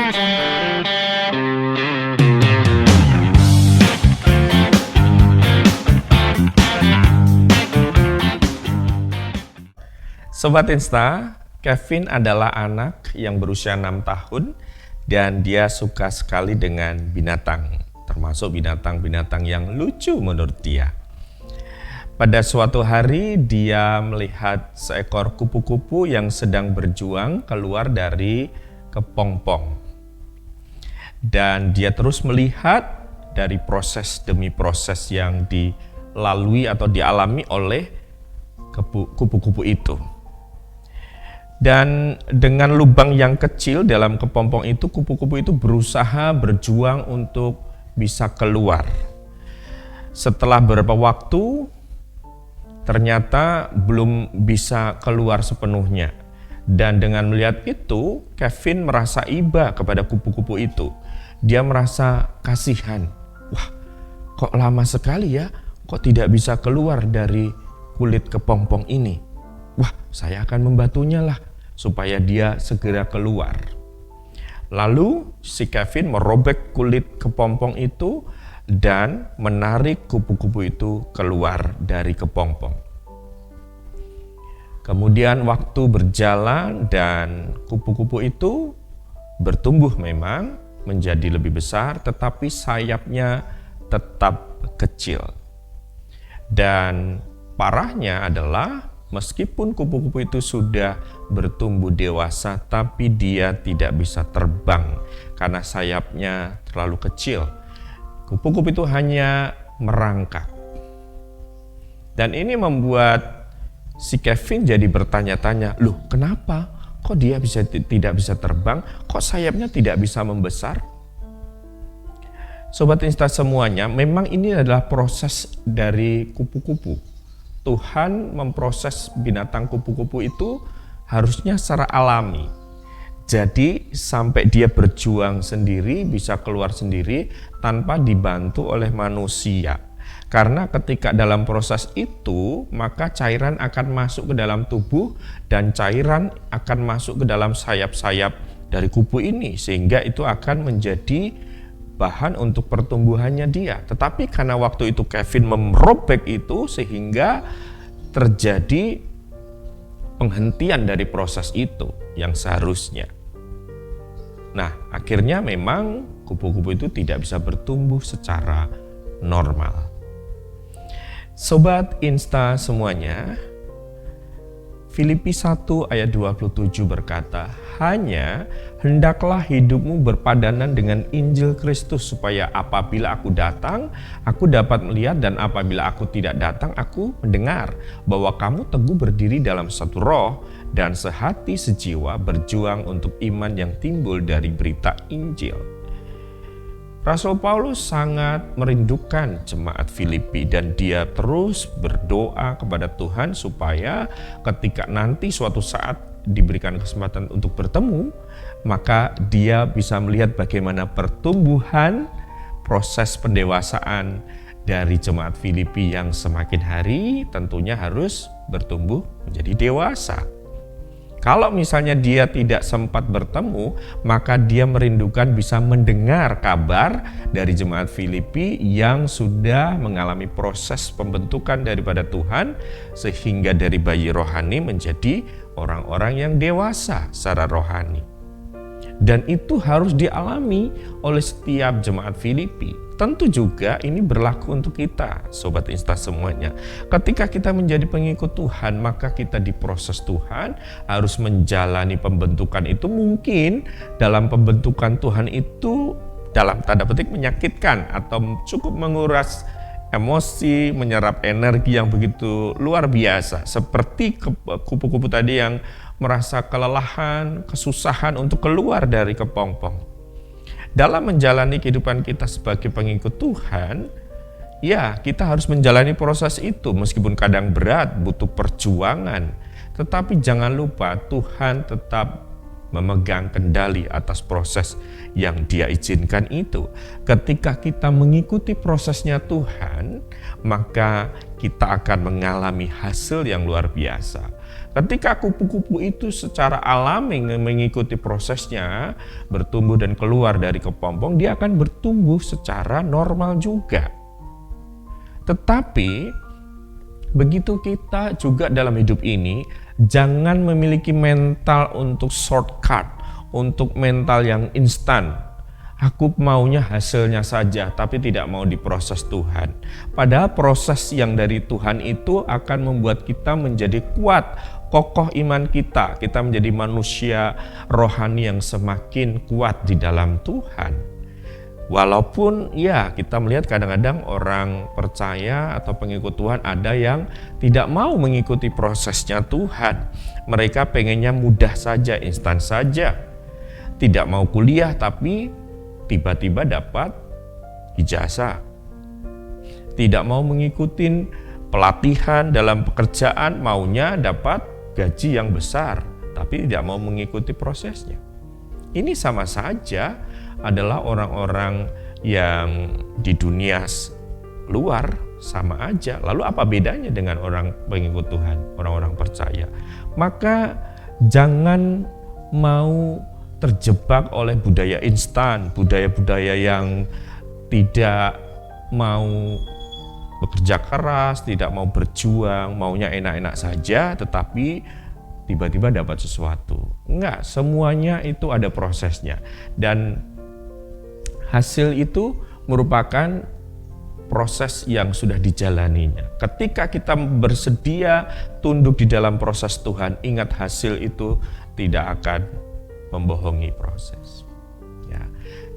Sobat Insta, Kevin adalah anak yang berusia 6 tahun dan dia suka sekali dengan binatang, termasuk binatang-binatang yang lucu menurut dia. Pada suatu hari dia melihat seekor kupu-kupu yang sedang berjuang keluar dari kepompong. Dan dia terus melihat dari proses demi proses yang dilalui atau dialami oleh kupu-kupu itu. Dan dengan lubang yang kecil dalam kepompong itu, kupu-kupu itu berusaha berjuang untuk bisa keluar. Setelah beberapa waktu, ternyata belum bisa keluar sepenuhnya. Dan dengan melihat itu, Kevin merasa iba kepada kupu-kupu itu. Dia merasa kasihan. Wah, kok lama sekali ya? Kok tidak bisa keluar dari kulit kepompong ini? Wah, saya akan membantunya lah supaya dia segera keluar. Lalu si Kevin merobek kulit kepompong itu dan menarik kupu-kupu itu keluar dari kepompong. Kemudian waktu berjalan dan kupu-kupu itu bertumbuh memang menjadi lebih besar, tetapi sayapnya tetap kecil. Dan parahnya adalah meskipun kupu-kupu itu sudah bertumbuh dewasa, tapi dia tidak bisa terbang karena sayapnya terlalu kecil. Kupu-kupu itu hanya merangkak. Dan ini membuat si Kevin jadi bertanya-tanya, loh kenapa? Kok dia tidak bisa terbang? Kok sayapnya tidak bisa membesar? Sobat Insta semuanya, memang ini adalah proses dari kupu-kupu. Tuhan memproses binatang kupu-kupu itu harusnya secara alami. Jadi sampai dia berjuang sendiri, bisa keluar sendiri tanpa dibantu oleh manusia. Karena ketika dalam proses itu, maka cairan akan masuk ke dalam tubuh dan cairan akan masuk ke dalam sayap-sayap dari kupu ini, sehingga itu akan menjadi bahan untuk pertumbuhannya dia. Tetapi karena waktu itu Kevin merobek itu, sehingga terjadi penghentian dari proses itu yang seharusnya. Nah, akhirnya memang kupu-kupu itu tidak bisa bertumbuh secara normal. Sobat Insta semuanya, Filipi 1 ayat 27 berkata, hanya hendaklah hidupmu berpadanan dengan Injil Kristus, supaya apabila aku datang, aku dapat melihat, dan apabila aku tidak datang, aku mendengar bahwa kamu teguh berdiri dalam satu roh dan sehati sejiwa berjuang untuk iman yang timbul dari berita Injil. Rasul Paulus sangat merindukan jemaat Filipi dan dia terus berdoa kepada Tuhan supaya ketika nanti suatu saat diberikan kesempatan untuk bertemu, maka dia bisa melihat bagaimana pertumbuhan proses pendewasaan dari jemaat Filipi yang semakin hari tentunya harus bertumbuh menjadi dewasa. Kalau misalnya dia tidak sempat bertemu, maka dia merindukan bisa mendengar kabar dari jemaat Filipi yang sudah mengalami proses pembentukan daripada Tuhan, sehingga dari bayi rohani menjadi orang-orang yang dewasa secara rohani. Dan itu harus dialami oleh setiap jemaat Filipi. Tentu juga ini berlaku untuk kita, Sobat Insta semuanya. Ketika kita menjadi pengikut Tuhan, maka kita diproses Tuhan, harus menjalani pembentukan itu. Mungkin dalam pembentukan Tuhan itu dalam tanda petik menyakitkan atau cukup menguras emosi, menyerap energi yang begitu luar biasa. Seperti kupu-kupu tadi yang merasa kelelahan, kesusahan untuk keluar dari kepompong. Dalam menjalani kehidupan kita sebagai pengikut Tuhan, ya kita harus menjalani proses itu meskipun kadang berat, butuh perjuangan. Tetapi jangan lupa Tuhan tetap memegang kendali atas proses yang Dia izinkan itu. Ketika kita mengikuti prosesnya Tuhan, maka kita akan mengalami hasil yang luar biasa. Ketika kupu-kupu itu secara alami mengikuti prosesnya, bertumbuh dan keluar dari kepompong, dia akan bertumbuh secara normal juga. Tetapi begitu kita juga dalam hidup ini, jangan memiliki mental untuk shortcut, untuk mental yang instan. Aku maunya hasilnya saja, tapi tidak mau diproses Tuhan. Padahal proses yang dari Tuhan itu akan membuat kita menjadi kuat, kokoh iman kita. Kita menjadi manusia rohani yang semakin kuat di dalam Tuhan. Walaupun ya kita melihat kadang-kadang orang percaya atau pengikut Tuhan ada yang tidak mau mengikuti prosesnya Tuhan. Mereka pengennya mudah saja, instan saja. Tidak mau kuliah tapi tiba-tiba dapat ijazah. Tidak mau mengikuti pelatihan dalam pekerjaan, maunya dapat gaji yang besar, tapi tidak mau mengikuti prosesnya. Ini sama saja adalah orang-orang yang di dunia luar sama aja. Lalu apa bedanya dengan orang pengikut Tuhan, orang-orang percaya? Maka jangan mau terjebak oleh budaya instan, budaya-budaya yang tidak mau bekerja keras, tidak mau berjuang, maunya enak-enak saja, tetapi tiba-tiba dapat sesuatu. Enggak, semuanya itu ada prosesnya. Dan hasil itu merupakan proses yang sudah dijalaninya. Ketika kita bersedia tunduk di dalam proses Tuhan, ingat hasil itu tidak akan membohongi proses. Ya.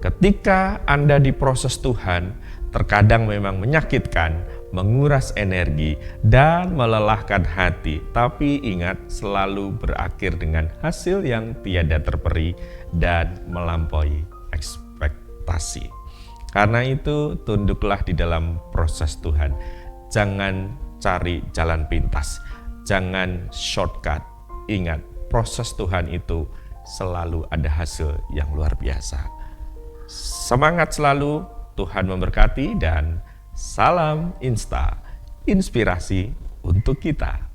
Ketika Anda diproses Tuhan, terkadang memang menyakitkan, menguras energi, dan melelahkan hati. Tapi ingat, selalu berakhir dengan hasil yang tiada terperi dan melampaui ekspektasi. Karena itu, tunduklah di dalam proses Tuhan. Jangan cari jalan pintas, jangan shortcut. Ingat, proses Tuhan itu selalu ada hasil yang luar biasa. Semangat selalu, Tuhan memberkati, dan salam inspirasi untuk kita.